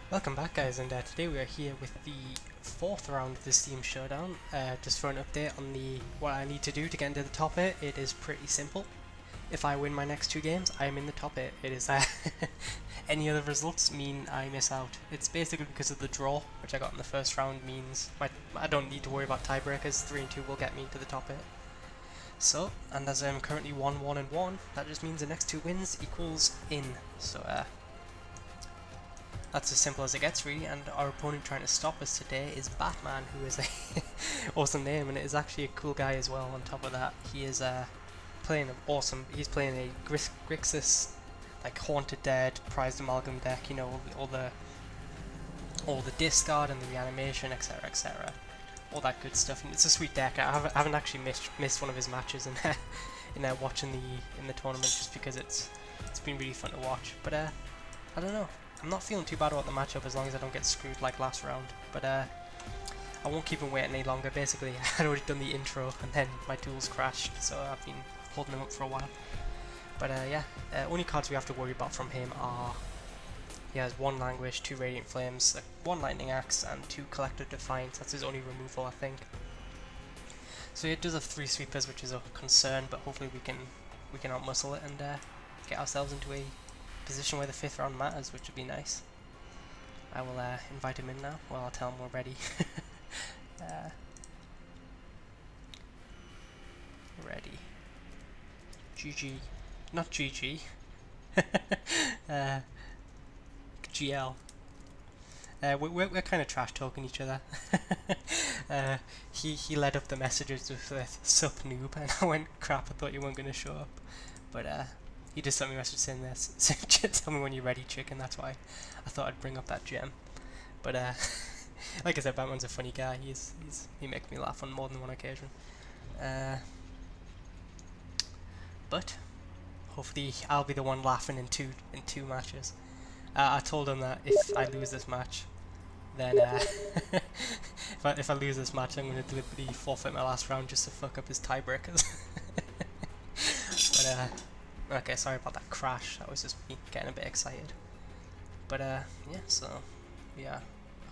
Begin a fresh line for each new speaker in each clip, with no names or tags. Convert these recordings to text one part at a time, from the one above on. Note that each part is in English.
Welcome back guys, and today we are here with the fourth round of the Steam Showdown. Just for an update on what I need to do to get into the top 8, it is pretty simple. If I win my next two games, I am in the top 8. It is any other results mean I miss out. It's basically because of the draw, which I got in the first round, means I don't need to worry about tiebreakers. 3 and 2 will get me into the top 8. So, and as I'm currently 1-1 and 1, that just means the next two wins equals in. So that's as simple as it gets really, and our opponent trying to stop us today is Batman, who is a awesome name, and it is actually a cool guy as well. On top of that, he is playing he's playing a Grixis, like Haunted Dead, Prized Amalgam deck, you know, all the discard and the reanimation, etc, etc. All that good stuff, and it's a sweet deck. I haven't actually missed one of his matches in watching the tournament, just because it's been really fun to watch. But I don't know. I'm not feeling too bad about the matchup as long as I don't get screwed like last round. But I won't keep him waiting any longer. Basically, I'd already done the intro and then my tools crashed, so I've been holding him up for a while. But yeah, only cards we have to worry about from him are he has 1 Languish, 2 Radiant Flames, 1 Lightning Axe, and 2 Collective Defiance. That's his only removal, I think. So he does have 3 sweepers, which is a concern, but hopefully we can outmuscle it and get ourselves into a position where the 5th round matters, which would be nice. I will invite him in now. Well, I'll tell him we're ready. Ready. GG. Not GG. GL. We're kind of trash talking each other. He led up the messages with sup noob, and I went, crap, I thought you weren't going to show up. But he just sent me a message saying this. Tell me when you're ready, chicken. That's why I thought I'd bring up that gem. But like I said, Batman's a funny guy. He makes me laugh on more than one occasion. But hopefully I'll be the one laughing in two matches. I told him that if I lose this match, then if I lose this match, I'm going to deliberately forfeit my last round just to fuck up his tiebreakers. But okay, sorry about that crash. That was just me getting a bit excited. But yeah, so yeah,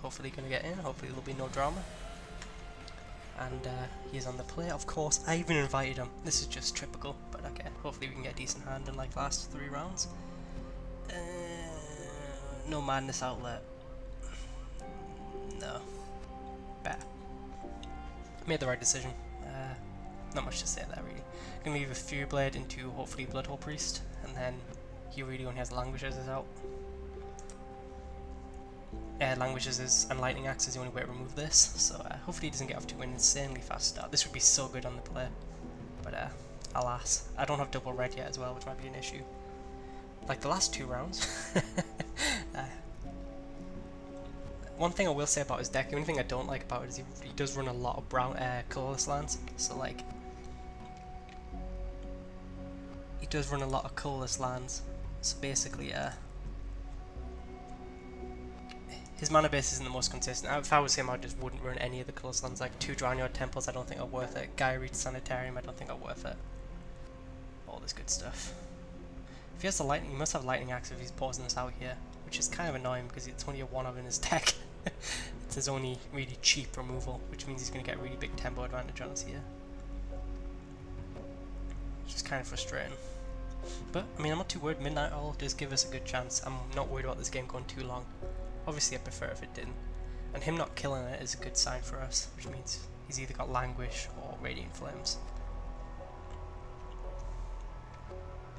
hopefully gonna get in. Hopefully there'll be no drama. And he's on the play, of course. I even invited him. This is just typical, but okay. Hopefully we can get a decent hand in like the last 3 rounds. No Madness Outlet. No. Bad. Made the right decision. Not much to say there really. Gonna leave a Fury Blade into hopefully Bloodhole Priest, and then he really only has Languishes out. Languishes and Lightning Axe is the only way to remove this, so hopefully he doesn't get off to an insanely fast start. This would be so good on the play, but alas, I don't have double red yet as well, which might be an issue. Like the last 2 rounds. One thing I will say about his deck, the only thing I don't like about it is he does run a lot of brown colourless lands, so like he does run a lot of colourless lands, so basically his mana base isn't the most consistent. If I was him, I just wouldn't run any of the colourless lands. Like 2 Drownyard Temples I don't think are worth it, Gaia Reach Sanitarium I don't think are worth it, all this good stuff. If he has the lightning, he must have Lightning Axe if he's pausing this out here, which is kind of annoying because it's only a 1-of in his deck. It's his only really cheap removal, which means he's going to get a really big tempo advantage on us here. Which is kind of frustrating. But, I mean, I'm not too worried. Midnight Owl does give us a good chance. I'm not worried about this game going too long. Obviously, I'd prefer if it didn't. And him not killing it is a good sign for us, which means he's either got Languish or Radiant Flames.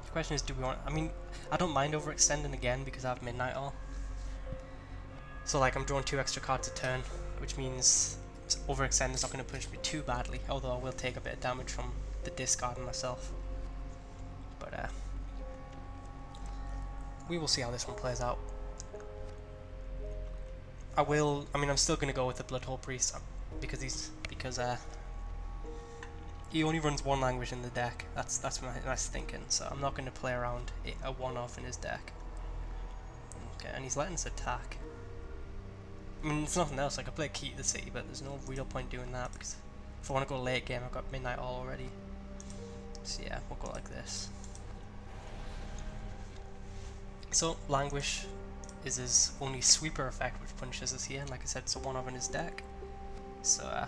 The question is, do we want... I mean, I don't mind overextending again because I have Midnight Owl. So like I'm drawing 2 extra cards a turn, which means overextending is not going to punish me too badly, although I will take a bit of damage from the discard myself. But we will see how this one plays out. I mean I'm still going to go with the Bloodhole Priest because he only runs 1 Language in the deck. That's my thinking. So I'm not going to play around a 1-off in his deck. Okay, and he's letting us attack. I mean, it's nothing else. I could play Key to the City, but there's no real point doing that because if I want to go late game, I've got Midnight All already. So yeah, we'll go like this. So Languish is his only sweeper effect, which punishes us here. And like I said, it's a 1-of in his deck. So,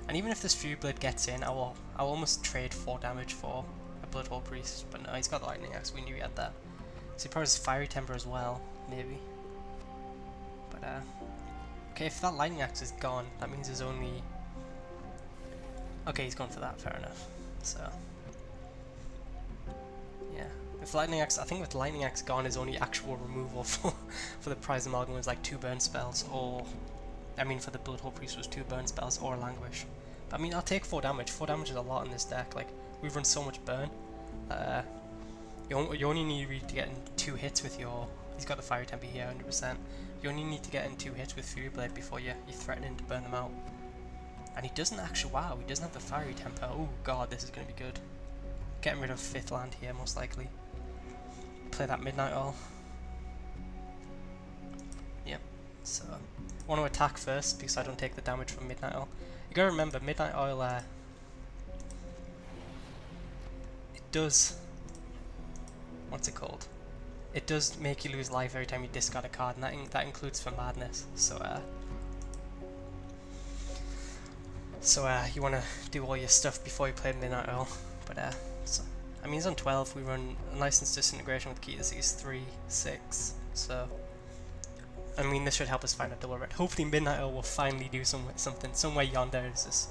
and even if this Fury Blade gets in, I'll almost trade 4 damage for a Bloodhole Priest. But no, he's got the Lightning Axe. We knew he had that. So he probably has Fiery Temper as well, maybe. But okay, if that Lightning Axe is gone, that means there's only. Okay, he's gone for that. Fair enough. So. Yeah, with Lightning Axe, I think with Lightning Axe gone, his only actual removal for the Prize Amalgam was like 2 burn spells, or I mean for the Bloodhole Priest was 2 burn spells or Languish. But I mean, I'll take 4 damage. 4 damage is a lot in this deck. Like we've run so much burn. You only need to get in 2 hits with your. He's got the Fiery Temper here, 100%. You only need to get in 2 hits with Fury Blade before you're threatening to burn them out. And he doesn't actually. Wow, he doesn't have the Fiery Temper. Oh god, this is gonna be good. Getting rid of 5th land here, most likely. Play that Midnight Oil. Yep. So, I want to attack first because I don't take the damage from Midnight Oil. You gotta remember, Midnight Oil, it does. What's it called? It does make you lose life every time you discard a card, and that includes for Madness. So, you want to do all your stuff before you play Midnight Oil. But so, I mean, he's on 12. We run Licensed Disintegration with Key to Seize 3, 6. So, I mean, this should help us find a double red. Hopefully, Midnight Oil will finally do something. Somewhere yonder is just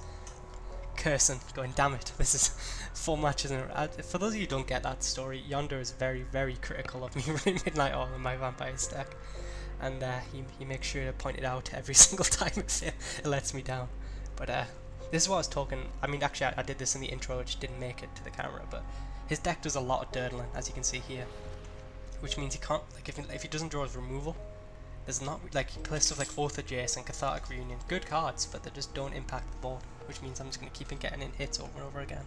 cursing, going, damn it, this is 4 matches in a row. For those of you who don't get that story, Yonder is very, very critical of me running Midnight Oil in my Vampire stack. And he makes sure to point it out every single time it lets me down. But this is what I was talking. I mean, actually, I did this in the intro, which didn't make it to the camera. But his deck does a lot of dirtling, as you can see here, which means he can't. Like, if he doesn't draw his removal, there's not like he plays stuff like Oath Adjacent, Cathartic Reunion, good cards, but they just don't impact the board. Which means I'm just going to keep him getting in hits over and over again.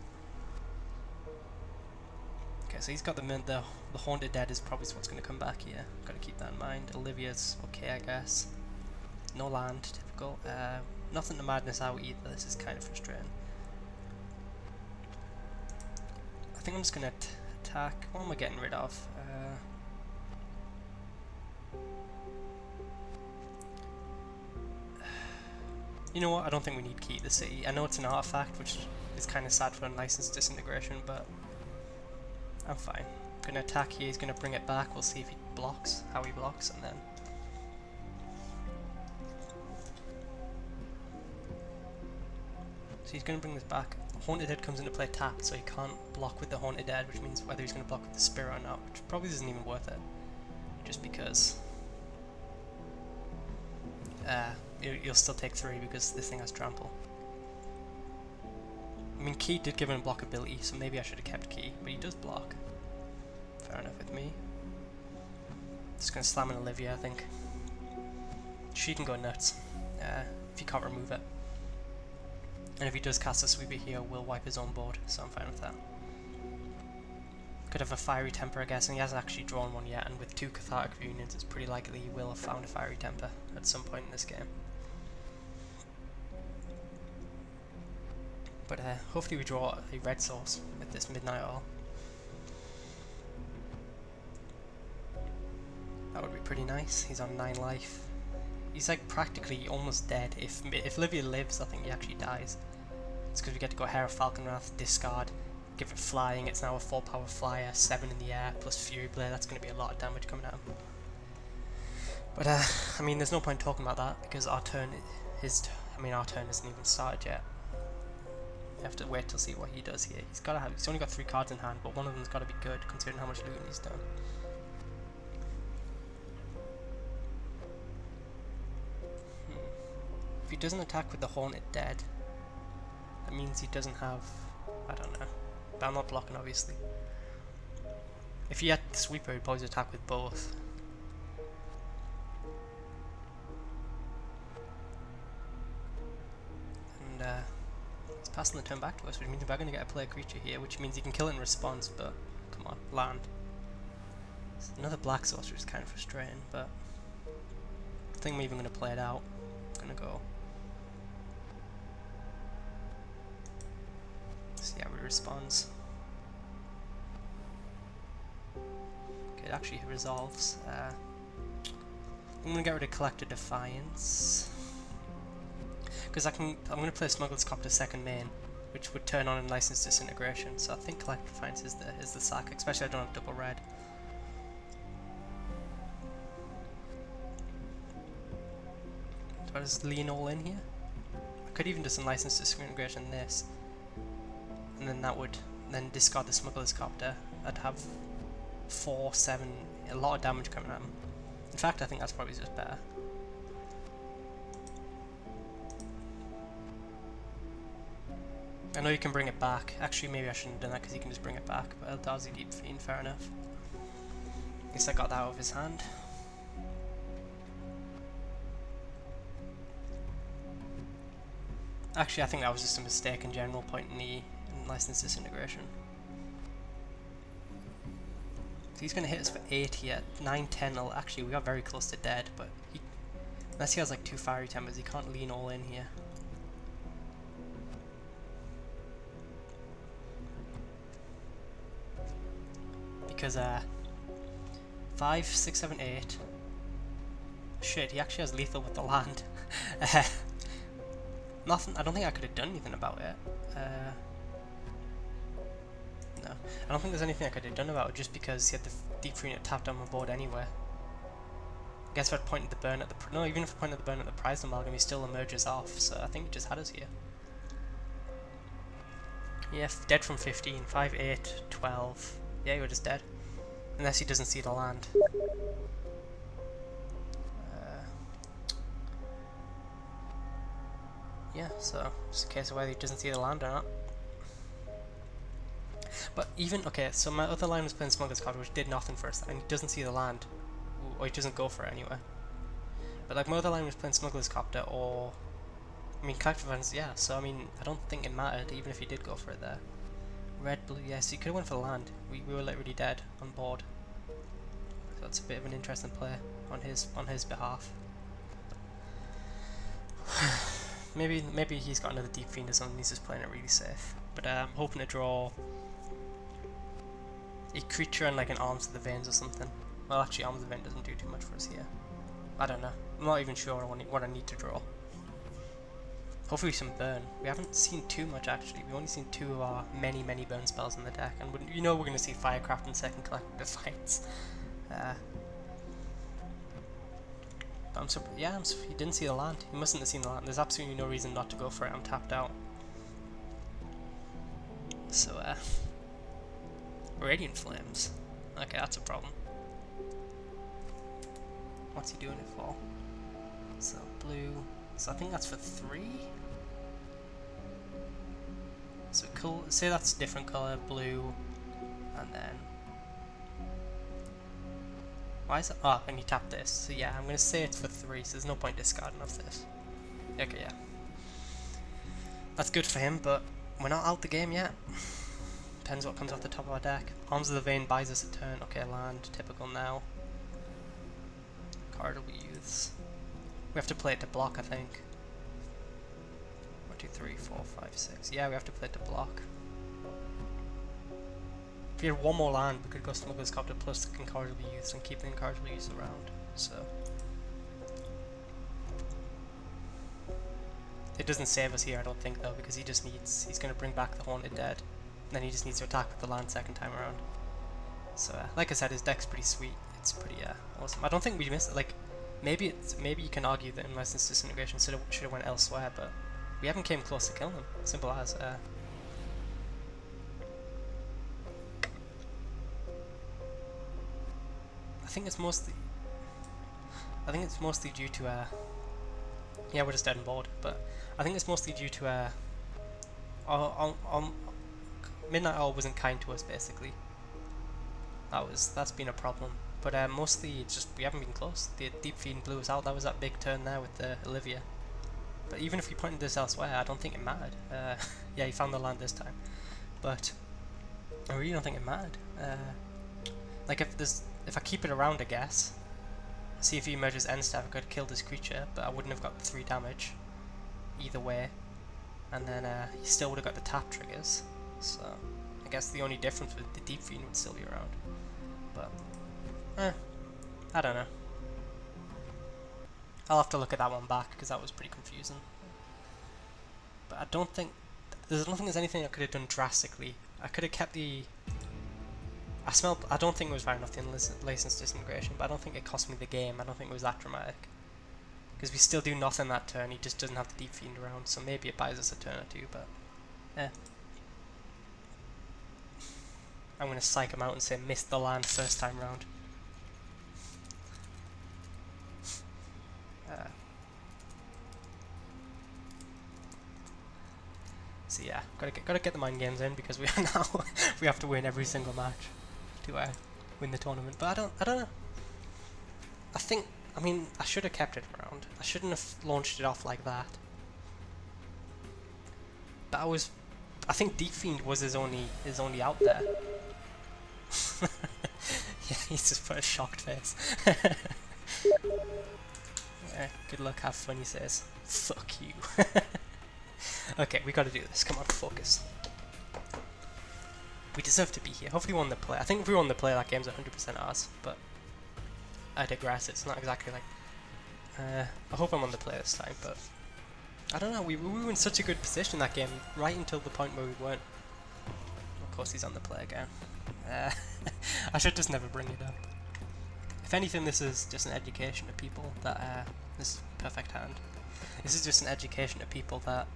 Okay, so he's got the Haunted Dead is probably what's going to come back here. Got to keep that in mind. Olivia's okay, I guess. No land, typical. Nothing to Madness out either. This is kind of frustrating. I think I'm just going to attack. What am I getting rid of? You know what? I don't think we need Key to the City. I know it's an artifact, which is kind of sad for Unlicensed Disintegration, but I'm fine. I'm going to attack here. He's going to bring it back. We'll see if he blocks, how he blocks, and then. So he's going to bring this back. Haunted Dead comes into play tapped, so he can't block with the Haunted Dead, which means whether he's going to block with the Spirit or not, which probably isn't even worth it. Just because you'll still take 3 because this thing has Trample. I mean, Key did give him blockability, so maybe I should have kept Key, but he does block. Fair enough with me. Just going to slam an Olivia, I think. She can go nuts if you can't remove it. And if he does cast a sweeper here, we'll wipe his own board, so I'm fine with that. Could have a Fiery Temper, I guess, and he hasn't actually drawn one yet, and with 2 Cathartic Reunions, it's pretty likely he will have found a Fiery Temper at some point in this game. But hopefully we draw a red source with this Midnight Oil. That would be pretty nice. He's on 9 life. He's like practically almost dead. If Livia lives, I think he actually dies. It's because we get to go Hair of Falconwrath, discard, give it flying. It's now a 4-power flyer, 7 in the air, plus Fury Blade. That's going to be a lot of damage coming at him. But I mean, there's no point talking about that because our turn our turn isn't even started yet. You have to wait to see what he does here. He's only got 3 cards in hand, but one of them's got to be good considering how much looting he's done. If he doesn't attack with the Haunted Dead, that means he doesn't have. I don't know. But I'm not blocking, obviously. If he had the Sweeper, he'd probably attack with both. And he's passing the turn back to us, which means we're going to get a play creature here, which means he can kill it in response, but come on, land. It's another Black Sorcerer is kind of frustrating, but I think I'm even going to play it out. I'm going to go. See how he responds. Okay, it actually resolves. I'm gonna get rid of Collector Defiance. Because I'm gonna play Smuggler's Copter second main, which would turn on a License Disintegration, so I think Collector Defiance is the sack, especially I don't have double red. Do I just lean all in here? I could even just License Disintegration this, and then that would then discard the Smuggler's Copter. I'd have 4, 7, a lot of damage coming at him. In fact, I think that's probably just better. I know you can bring it back. Actually, maybe I shouldn't have done that because you can just bring it back. But Eldazi Deep Fiend, fair enough. At least I got that out of his hand. Actually, I think that was just a mistake in general, pointing the License Disintegration. So he's going to hit us for 8 here. 9, 10. Actually, we got very close to dead, but unless he has like 2 Fiery Timbers, he can't lean all in here. Because 5, 6, 7, 8. Shit, he actually has lethal with the land. Nothing. I don't think I could have done anything about it. No, I don't think there's anything I could have done about it just because he had the Deep Fiend tapped on my board anyway. I guess if I'd pointed the burn at the no, even if I pointed the burn at the Prized Amalgam, he still emerges off. So I think he just had us here. Yeah, dead from 15, 5, 8, 12. Yeah, you're just dead. Unless he doesn't see the land. Yeah, so it's a case of whether he doesn't see the land or not. But even, okay, so my other line was playing Smuggler's Copter, which did nothing for us, and he doesn't see the land. Or he doesn't go for it anyway. But like my other line was playing Smuggler's Copter, or... I mean, Collector Defense, yeah, so I mean, I don't think it mattered, even if he did go for it there. Red, blue, yes, he could have went for the land. We were literally dead on board. So that's a bit of an interesting play on his behalf. maybe he's got another Deep Fiend or something, he's just playing it really safe. But I'm hoping to draw a creature and like an Arms of the Veins or something. Well, actually Arms of the Veins doesn't do too much for us here. I don't know. I'm not even sure what I need to draw. Hopefully some burn. We haven't seen too much actually. We've only seen 2 of our many burn spells in the deck, and you know we're going to see Firecraft and second Collector Defiance. He didn't see the land. He mustn't have seen the land. There's absolutely no reason not to go for it. I'm tapped out. So, Radiant Flames. Okay, that's a problem. What's he doing it for? So, blue. So I think that's for 3. So cool. Say that's a different color, blue, and then why is it? Oh, and you tap this. So yeah, I'm gonna say it's for 3. So there's no point discarding of this. Okay, yeah, that's good for him, but we're not out the game yet. Depends what comes off the top of our deck. Arms of the Vein buys us a turn. Okay, land. Typical now. Card will be youths. We have to play it to block, I think. 1, 2, 3, 4, 5, 6. Yeah, we have to play it to block. If we had one more land, we could go Smuggler's Copter plus the Incorrigible Youths and keep the Incorrigible Youths around. So it doesn't save us here, I don't think, though, because he's going to bring back the Haunted Dead. And then he just needs to attack with the land second time around. So like I said, his deck's pretty sweet. It's pretty awesome. I don't think we missed it. Like, maybe you can argue that License Disintegration should have went elsewhere, but we haven't came close to killing him. Simple as. I think it's mostly due to yeah, we're just dead and bored, but I think it's mostly due to Midnight Owl wasn't kind to us, basically. That's been a problem. But mostly it's just we haven't been close. The Deep Fiend blew us out. That was that big turn there with Olivia. But even if we pointed this elsewhere, I don't think it mattered. Yeah, he found the land this time. But I really don't think it mattered. Like if I keep it around, I guess. See if he emerges end step, I could have killed this creature, but I wouldn't have got the 3 damage either way. And then he still would have got the tap triggers. So I guess the only difference with the Deep Fiend would still be around. But I don't know. I'll have to look at that one back because that was pretty confusing. But I don't think there's anything I could have done drastically. I could have kept the. I don't think it was very nothing license disintegration, but I don't think it cost me the game. I don't think it was that dramatic. Because we still do nothing that turn. He just doesn't have the deep fiend around, so maybe it buys us a turn or two. But I'm gonna psych him out and say missed the land first time round. So yeah, gotta get the mind games in because we are now we have to win every single match to win the tournament. But I don't know. I mean I should have kept it around. I shouldn't have launched it off like that. But I think Deep Fiend was his only out there. Yeah, he's just put a shocked face. Yeah, good luck, have fun, he says. Fuck you. Okay, we gotta do this. Come on, focus. We deserve to be here. Hopefully we won the play. I think if we won the play, that game's 100% ours, but I digress. It's not exactly like... I hope I'm on the play this time, but... I don't know, we were in such a good position that game, right until the point where we weren't. Of course he's on the play again. I should just never bring it up. If anything, this is just an education to people that... this is perfect hand. This is just an education to people that...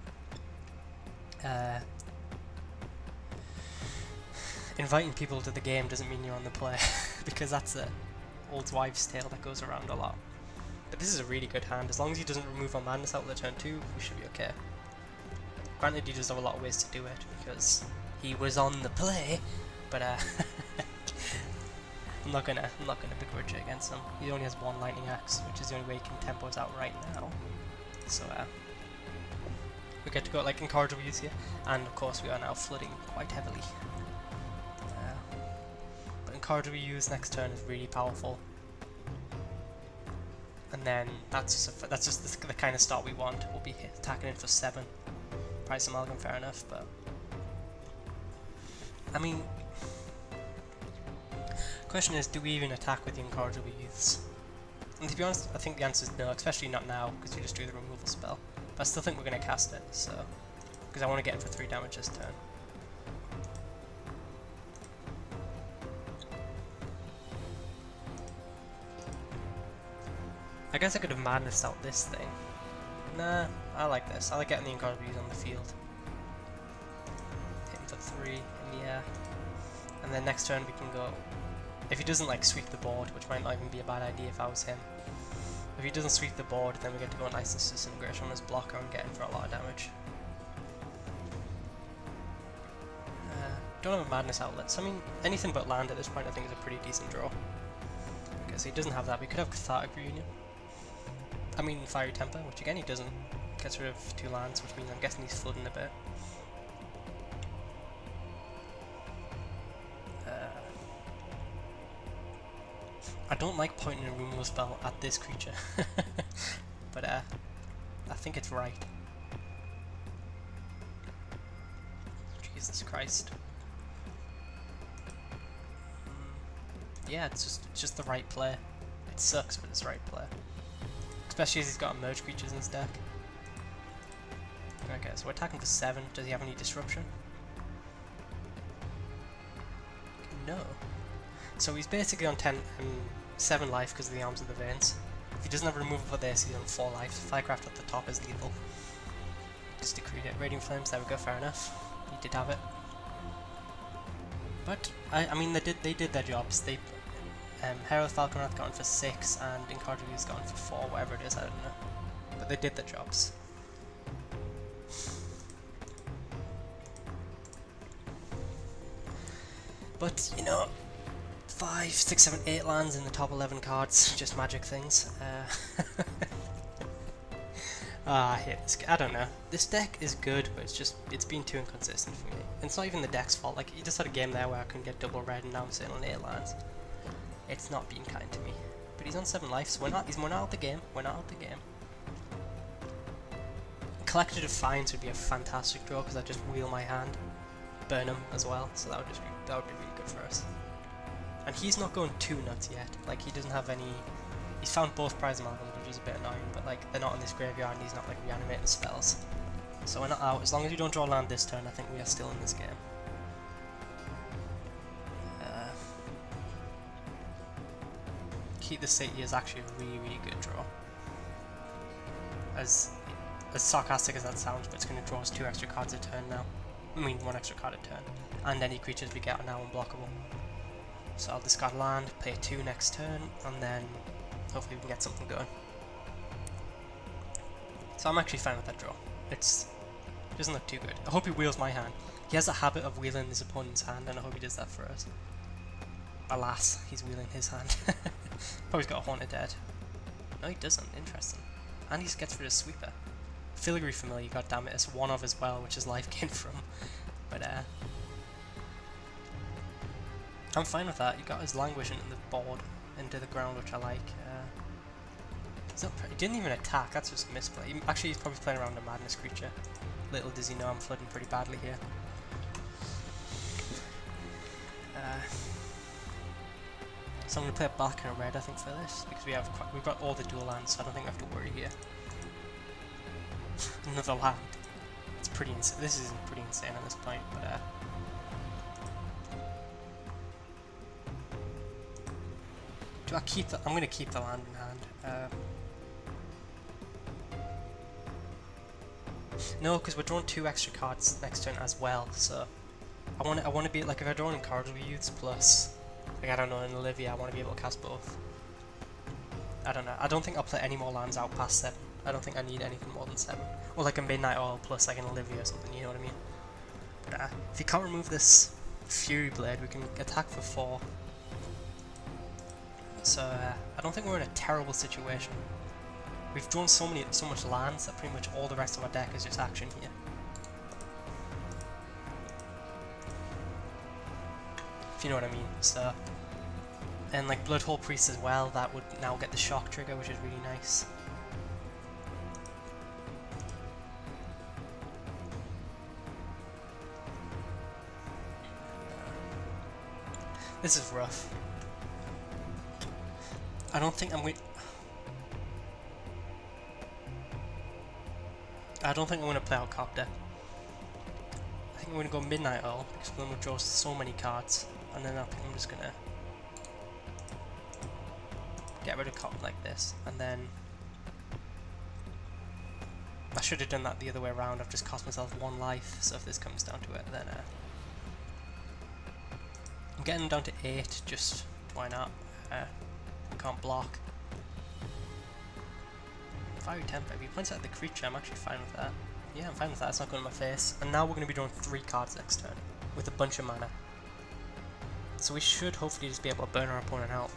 inviting people to the game doesn't mean you're on the play, because that's a old wives' tale that goes around a lot. But this is a really good hand. As long as he doesn't remove our madness out of the turn 2, we should be okay. Granted, he does have a lot of ways to do it, because he was on the play, but I'm not gonna begrudge it against him. He only has one lightning axe, which is the only way he can tempo us out right now. So we get to go like incorrigible use here, and of course we are now flooding quite heavily. But incorrigible use next turn is really powerful, and then that's just the kind of start we want. We'll be attacking in for 7. Price Amalgam, fair enough, but I mean, question is, do we even attack with the incorrigible youths? And to be honest, I think the answer is no, especially not now, because we just do the removal spell. But I still think we're going to cast it, so... because I want to get him for 3 damage this turn. I guess I could have madness out this thing. Nah, I like this. I like getting the incorrigible on the field. Hit him for 3 in the air. And then next turn we can go... if he doesn't like sweep the board, which might not even be a bad idea if I was him. If he doesn't sweep the board, then we get to go license disintegration on his blocker and get him for a lot of damage. Don't have a madness outlet, so I mean, anything but land at this point I think is a pretty decent draw. Okay, so he doesn't have that. We could have Cathartic Reunion. I mean, Fiery Temper, which again he doesn't. Gets rid of 2 lands, which means I'm guessing he's flooding a bit. I don't like pointing a removal spell at this creature, but I think it's right. Jesus Christ. Yeah, it's just the right play. It sucks, but it's the right play. Especially as he's got merge creatures in his deck. Okay, so we're attacking for 7. Does he have any disruption? No. So he's basically on 7 life because of the Arms of the Veins. If he doesn't have a removal for this, he's on 4 life. Firecraft at the top is lethal. Just decreed it. Radiant Flames, there we go, fair enough. He did have it. But, I mean, they did their jobs. They Herald Falconrath got on for 6 and Incorrigible got on for 4, whatever it is, I don't know. But they did their jobs. But, you know, 5, 6, 7, 8 lands in the top 11 cards, just magic things. I hate this. I don't know. This deck is good, but it's been too inconsistent for me. And it's not even the deck's fault. Like, he just had a game there where I couldn't get double red, and now I'm sitting on 8 lands. It's not being kind to me. But he's on 7 life, so we're not out of the game. We're not out of the game. Collected Defiance would be a fantastic draw because I'd just wheel my hand, burn him as well. So that would be really good for us. And he's not going too nuts yet. Like, he doesn't have any. He's found both prize amalgams, which is a bit annoying, but like they're not in this graveyard and he's not like reanimating spells. So we're not out. As long as we don't draw land this turn, I think we are still in this game. Keep the City is actually a really, really good draw. As sarcastic as that sounds, but it's going to draw us 2 extra cards a turn now. I mean, 1 extra card a turn. And any creatures we get are now unblockable. So I'll discard land, play 2 next turn, and then hopefully we can get something going. So I'm actually fine with that draw. It doesn't look too good. I hope he wheels my hand. He has a habit of wheeling his opponent's hand, and I hope he does that for us. Alas, he's wheeling his hand. Probably got a Haunted Dead. No, he doesn't. Interesting. And he gets rid of Sweeper. Filigree Familiar, goddammit, it's 1 of as well, which is life gain from. But I'm fine with that. He got his Languish into the board, into the ground, which I like. He didn't even attack, that's just a misplay. Actually, he's probably playing around a Madness creature. Little does he know I'm flooding pretty badly here. So I'm going to play a black and a red, I think, for this, because we've got all the dual lands, so I don't think we have to worry here. Another land. It's pretty insane. This is pretty insane at this point, but do I keep the? I'm going to keep the land in hand. No, because we're drawing 2 extra cards next turn as well. So I want to be like, if I draw in Incorrigible Youths plus, like, I don't know, in Olivia, I want to be able to cast both. I don't know. I don't think I'll play any more lands out past 7. I don't think I need anything more than 7. Or like a Midnight Oil plus like an Olivia or something, you know what I mean? But if you can't remove this Fury Blade, we can attack for 4. So I don't think we're in a terrible situation. We've drawn so much lands that pretty much all the rest of our deck is just action here. If you know what I mean. So, and like Bloodhole Priest as well, that would now get the shock trigger, which is really nice. This is rough. I don't think I'm going. I don't think I'm going to play out Copter. I think I'm going to go Midnight Owl, because then we'll draw so many cards, and then I think I'm just going to get rid of Copter like this, and then I should have done that the other way around. I've just cost myself 1 life, so if this comes down to it, then I'm getting down to 8, just why not? Can't block. Fiery Temper, if he points out the creature, I'm actually fine with that. Yeah, I'm fine with that, it's not going in my face. And now we're going to be drawing 3 cards next turn, with a bunch of mana. So we should hopefully just be able to burn our opponent out.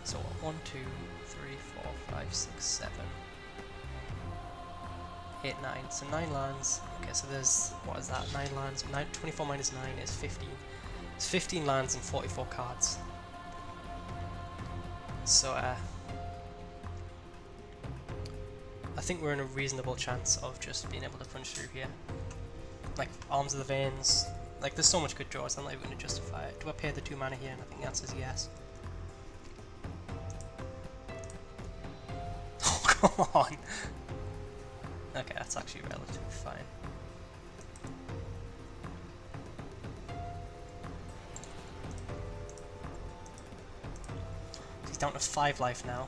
So 1, 2, 3, 4, 5, 6, 7, 8, 9. So 9 lands. Okay, so there's, what is that, 9 lands? 24 minus 9 is 15. It's 15 lands and 44 cards. So I think we're in a reasonable chance of just being able to punch through here. Like Arms of the Veins, like there's so much good draws, I'm not even going to justify it. Do I pay the 2 mana here? And I think the answer is yes. Oh, come on! Okay, that's actually relatively fine. He's down to 5 life now.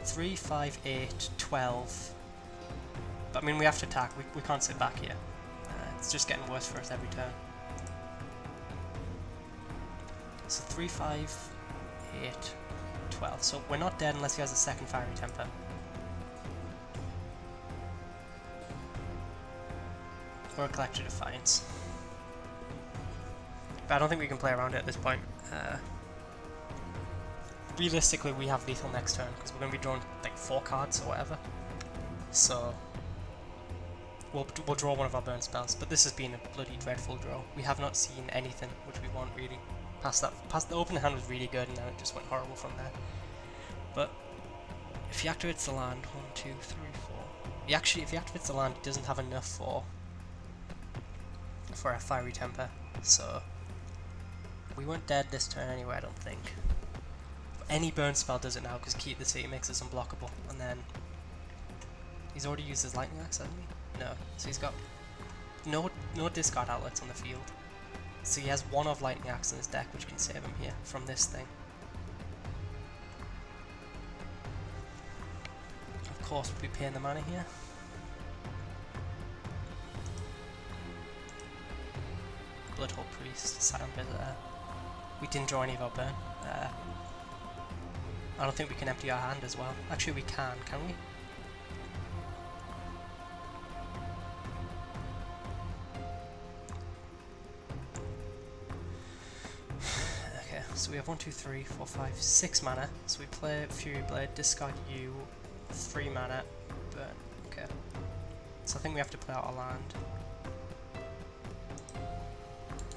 3, 5, 8, 12. But I mean, we have to attack, we can't sit back here. It's just getting worse for us every turn. So 3, 5, 8, 12. So we're not dead unless he has a second Fiery Temper. Or a Collector Defiance. But I don't think we can play around it at this point. Realistically, we have lethal next turn because we're going to be drawing like 4 cards or whatever. So we'll draw one of our burn spells. But this has been a bloody dreadful draw. We have not seen anything which we want really. Past the opening hand was really good, and then it just went horrible from there. But if he activates the land, 1, 2, 3, 4. If he activates the land, he doesn't have enough for a Fiery Temper. So we weren't dead this turn anyway, I don't think. any burn spell does it now because Keep the City makes us unblockable. And then he's already used his lightning axe, hasn't he? No. So he's got no discard outlets on the field. So he has one of lightning axe in his deck, which can save him here from this thing. Of course, we'll be paying the mana here. Bloodhole Priest, Silent Visitor. We didn't draw any of our burn. I don't think we can empty our hand as well. Actually, we can we? Okay, so we have 1, 2, 3, 4, 5, 6 mana. So we play Fury Blade, discard you, 3 mana, burn. Okay. So I think we have to play out our land.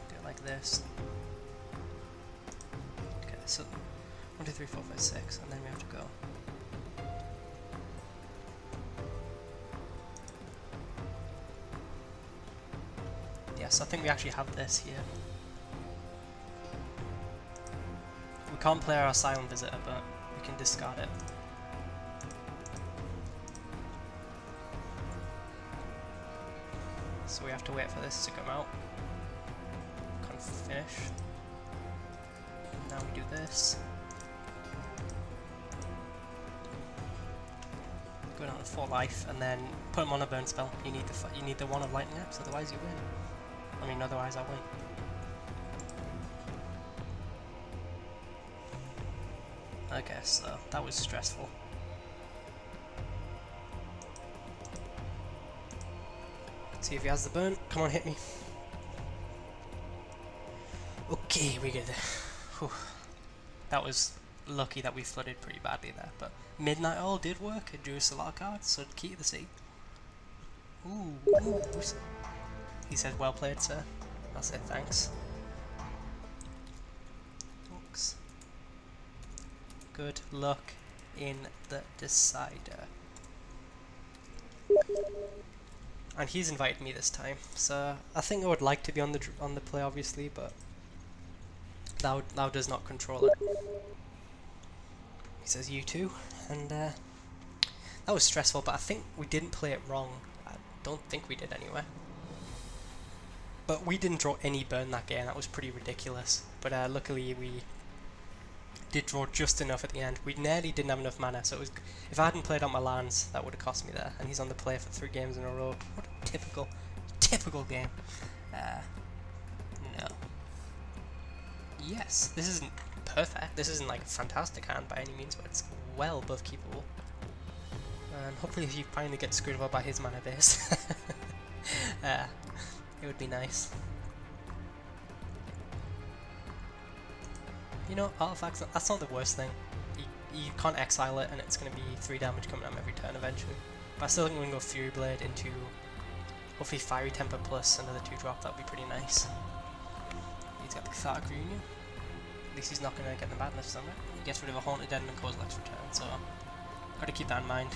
Do it like this. Okay, so 1, 2, 3, 4, 5, 6, and then we have to go. Yes, I think we actually have this here. We can't play our Silent Visitor, but we can discard it. So we have to wait for this to come out. Can't finish. Now we do this. Go down to 4 life, and then put him on a burn spell. You need the one of lightning axe, otherwise you win. I mean, otherwise I win. Okay, so that was stressful. See if he has the burn. Come on, hit me. Okay, we get there. Whew. That was lucky that we flooded pretty badly there, but Midnight Owl did work. It drew us a lot of cards, so Key to the Sea. Ooh. He said, well played, sir. I'll say thanks. Thanks. Good luck in the decider. And he's invited me this time, so I think I would like to be on the play, obviously, but Thou does not control it. He says you too, and that was stressful, but I think we didn't play it wrong. I don't think we did anyway. But we didn't draw any burn that game. That was pretty ridiculous. But luckily we did draw just enough at the end. We nearly didn't have enough mana, so it was, if I hadn't played out my lands, that would have cost me there. And he's on the play for 3 games in a row. What a typical game. No. Yes, this isn't perfect. This isn't like a fantastic hand by any means, but it's well above keepable. And hopefully he finally gets screwed over by his mana base. It would be nice. You know, artifacts, that's not the worst thing. You can't exile it and it's going to be 3 damage coming at him every turn eventually. But I still think we're going to go Fury Blade into hopefully Fiery Temper plus another 2-drop. That would be pretty nice. He's got the Cathartic Reunion. At least he's not going to get the Madness on it. He gets rid of a Haunted End and Kozilek's Return, so got to keep that in mind.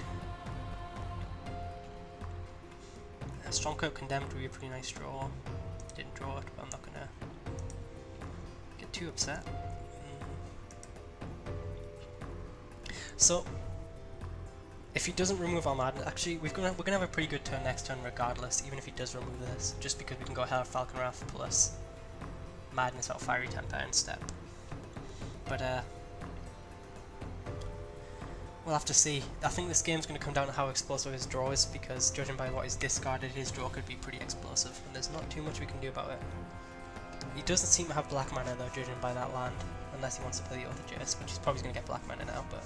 Strongcoat Condemned would be a pretty nice draw. Didn't draw it, but I'm not going to get too upset. So, if he doesn't remove our Madness, actually we're gonna have a pretty good turn next turn regardless, even if he does remove this, just because we can go Hell Falcon Wrath plus Madness out Fiery Temper and step. But we'll have to see. I think this game's going to come down to how explosive his draw is, because judging by what is discarded, his draw could be pretty explosive, and there's not too much we can do about it. He doesn't seem to have black mana though, judging by that land, unless he wants to play the Oath of Jace, which he's probably going to get black mana now. But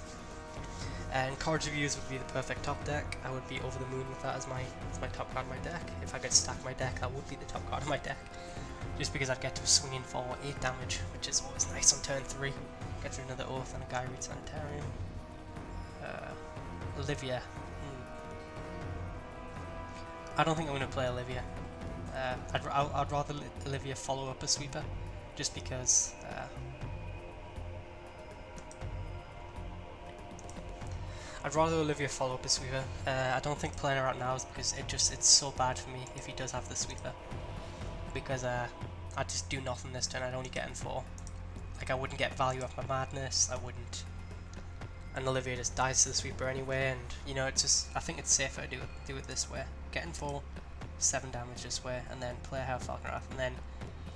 Cards Reviews would be the perfect top deck. I would be over the moon with that as my top card in my deck. If I could stack my deck, that would be the top card of my deck. Just because I'd get to swing in for 8 damage, which is always nice on turn 3. Get through another Oath and a Gyreed Sanitarium. Olivia. I don't think I'm going to play Olivia. I'd rather Olivia follow up a sweeper, just because I'd rather Olivia follow up a sweeper. I don't think playing her out now is because it's so bad for me if he does have the sweeper, because I just do nothing this turn. I'd only get in 4. Like, I wouldn't get value off my Madness, I wouldn't and Olivia just dies to the sweeper anyway, and you know, it's just, I think it's safer to do it this way. Get in for 7 damage this way, and then play her Falconwrath, and then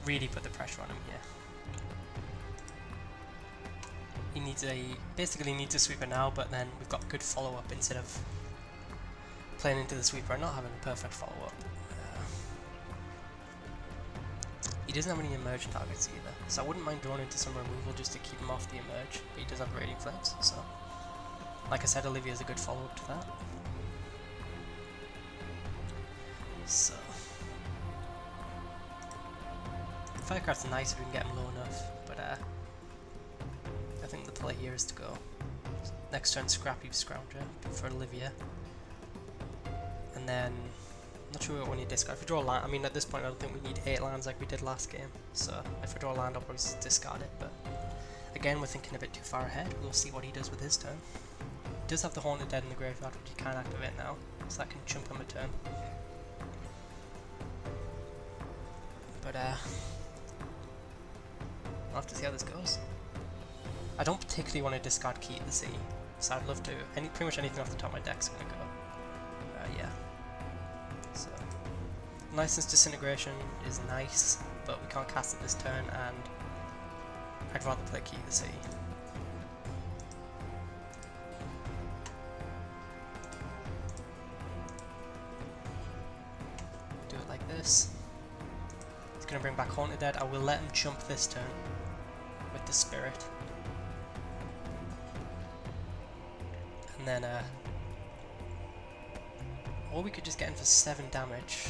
really put the pressure on him here. He basically needs a sweeper now, but then we've got good follow-up instead of playing into the sweeper and not having a perfect follow-up. He doesn't have any emerge targets either, so I wouldn't mind drawing into some removal just to keep him off the emerge, but he does have Radiant Flames, so like I said, Olivia's a good follow-up to that. So Firecraft's nice if we can get him low enough, but I think the play here is to go next turn Scrappy Scrounger for Olivia, and then I'm not sure what we need to discard. If we draw a land, I mean at this point I don't think we need 8 lands like we did last game, so if we draw a land I'll probably discard it, but again we're thinking a bit too far ahead. We'll see what he does with his turn. He does have the Haunted Dead in the graveyard, which he can activate now, so that can chump him a turn. But I'll have to see how this goes. I don't particularly want to discard Key to the Sea, so I'd love to, pretty much anything off the top of my deck's gonna go. Yeah. So, License Disintegration is nice, but we can't cast it this turn, and I'd rather play Key to the Sea. Do it like this. He's gonna bring back Haunted Dead. I will let him jump this turn with the Spirit. And then, or we could just get him for 7 damage.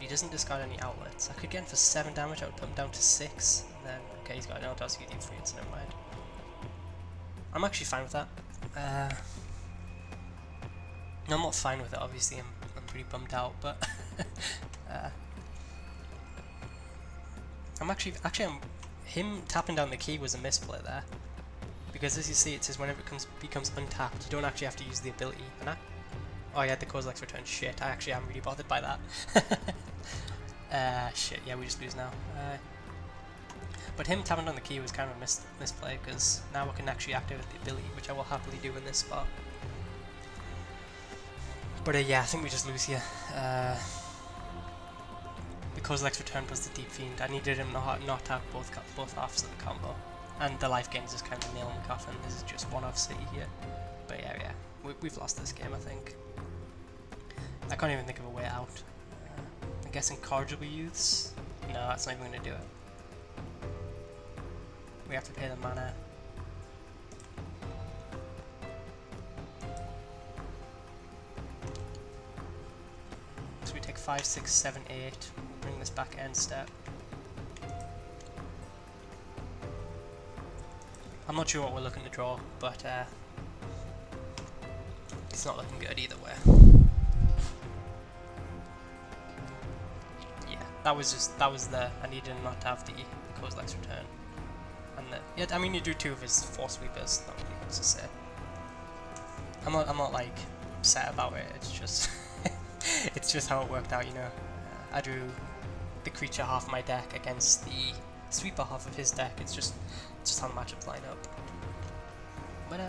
He doesn't discard any outlets. I could get him for 7 damage, I would put him down to 6. And then, okay, he's got an Eldar CD3, so never mind. I'm actually fine with that. No, I'm not fine with it, obviously, I'm pretty bummed out, but him tapping down the key was a misplay there. Because as you see, it says whenever it becomes untapped, you don't actually have to use the ability. And oh yeah, the Kozilek's return. Shit, I actually am really bothered by that. Shit, yeah, we just lose now. But him tapping on the key was kind of a misplay, because now we can actually activate the ability, which I will happily do in this spot. But yeah, I think we just lose here. The Kozilek's return plus the Deep Fiend. I needed him not have both halves of the combo. And the life gain is just kind of a nail in the coffin. This is just one-off city here. But yeah, we've lost this game, I think. I can't even think of a way out. I guess Incorrigible Youths? No, that's not even going to do it. We have to pay the mana. So we take 5, 6, 7, 8. Bring this back end step. I'm not sure what we're looking to draw, but it's not looking good either way. Yeah, that was I needed not to have the Kozilek's return. And yeah, I mean you do 2 of his 4 sweepers, not really much to say. I'm not like upset about it, it's just it's just how it worked out, you know. I drew the creature half of my deck against the sweeper half of his deck. It's just how the matchups line up. But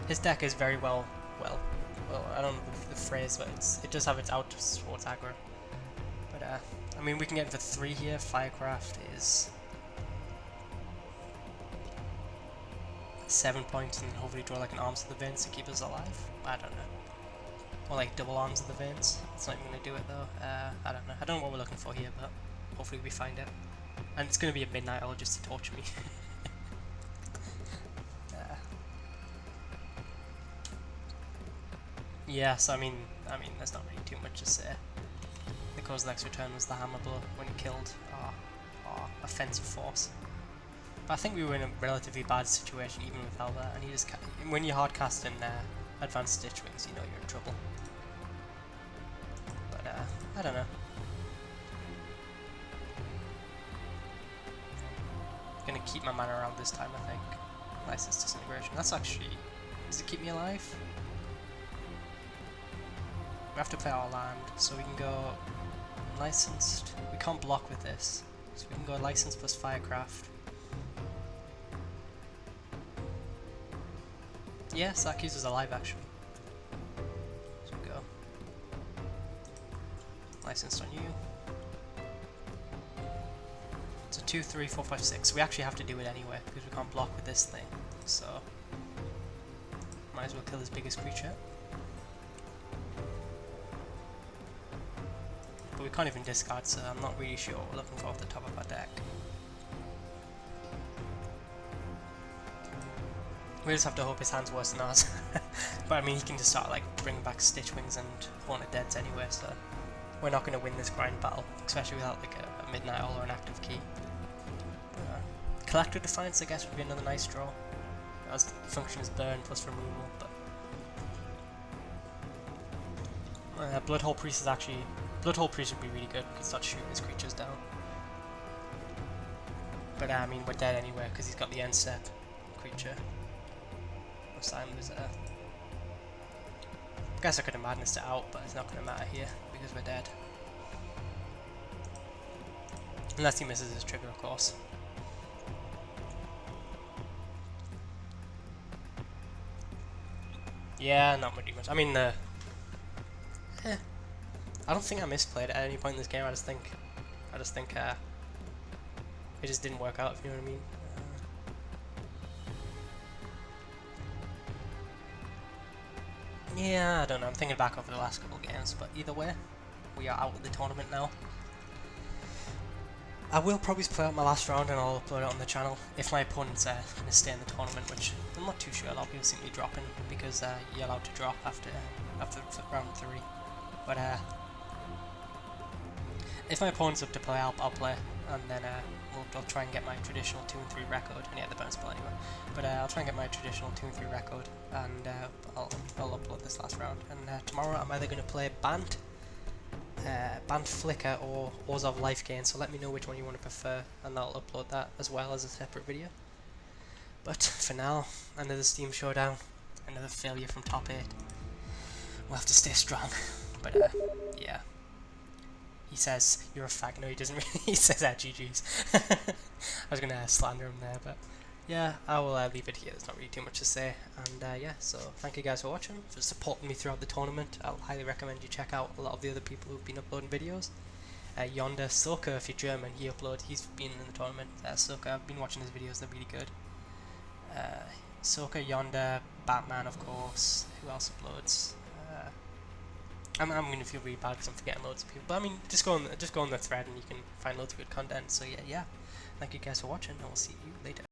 his deck is very well, I don't know the phrase, but it does have its out towards aggro. But I mean we can get for 3 here. Firecraft is 7 points, and hopefully draw like an Arms of the Veins to keep us alive. I don't know. Or like double Arms of the Veins. It's not even going to do it though. I don't know. I don't know what we're looking for here, but hopefully we find it. And it's going to be a Midnight Owl just to torture me. Yes, I mean, there's not really too much to say. The Kozilek's return was the hammer blow when he killed our offensive force. But I think we were in a relatively bad situation even without that, and he just when you hard cast in Advanced Stitch Wings, you know you're in trouble. But I don't know. Gonna keep my mana around this time, I think. License Disintegration. That's actually, does it keep me alive? We have to play our land, so we can go licensed. We can't block with this, so we can go license plus Firecraft. Yes, that keeps us alive actually. So we go. Licensed on you. So 2, 3, 4, 5, 6. We actually have to do it anyway because we can't block with this thing. So might as well kill his biggest creature. But we can't even discard, so I'm not really sure what we're looking for off the top of our deck. We just have to hope his hand's worse than ours. But I mean, he can just start like bringing back Stitch Wings and Haunted Deads anyway, so we're not going to win this grind battle, especially without like a Midnight Owl or an active key. Collector Defiance, I guess, would be another nice draw, as the function is burn plus removal. But Bloodhole Priest is actually Bloodhole Priest would be really good because start shooting his creatures down. But I mean, we're dead anyway because he's got the end step creature. I guess I could have madnessed it out, but it's not going to matter here because we're dead. Unless he misses his trigger, of course. Yeah, not really much. I mean, I don't think I misplayed it at any point in this game. I just think it just didn't work out, if you know what I mean. Yeah, I don't know. I'm thinking back over the last couple of games, but either way, we are out of the tournament now. I will probably play out my last round and I'll upload it on the channel if my opponent's going to stay in the tournament, which I'm not too sure. A lot of people seem to be dropping because you're allowed to drop after round 3. But if my opponent's up to play, I'll play, and then I'll try and get my traditional 2 and 3 record. And yeah, the bonus ball anyway. But I'll try and get my traditional 2 and 3 record, and I'll upload this last round. And tomorrow I'm either going to play Bant Flicker or Orzhov Life Gain, so let me know which one you want to prefer and I'll upload that as well as a separate video. But for now, another Steam Showdown, another failure from top 8. We'll have to stay strong. But yeah. He says, you're a fag. No, he doesn't really. He says, GG's. I was going to slander him there, but yeah, I will leave it here. There's not really too much to say. And yeah, so thank you guys for watching, for supporting me throughout the tournament. I'll highly recommend you check out a lot of the other people who've been uploading videos. Yonder, Soka, if you're German, he's been in the tournament. Soka, I've been watching his videos, they're really good. Soka, Yonder, Batman, of course. Who else uploads? I'm going to feel really bad because I'm forgetting loads of people. But I mean, just go on the thread and you can find loads of good content. So yeah. Thank you guys for watching, and we'll see you later.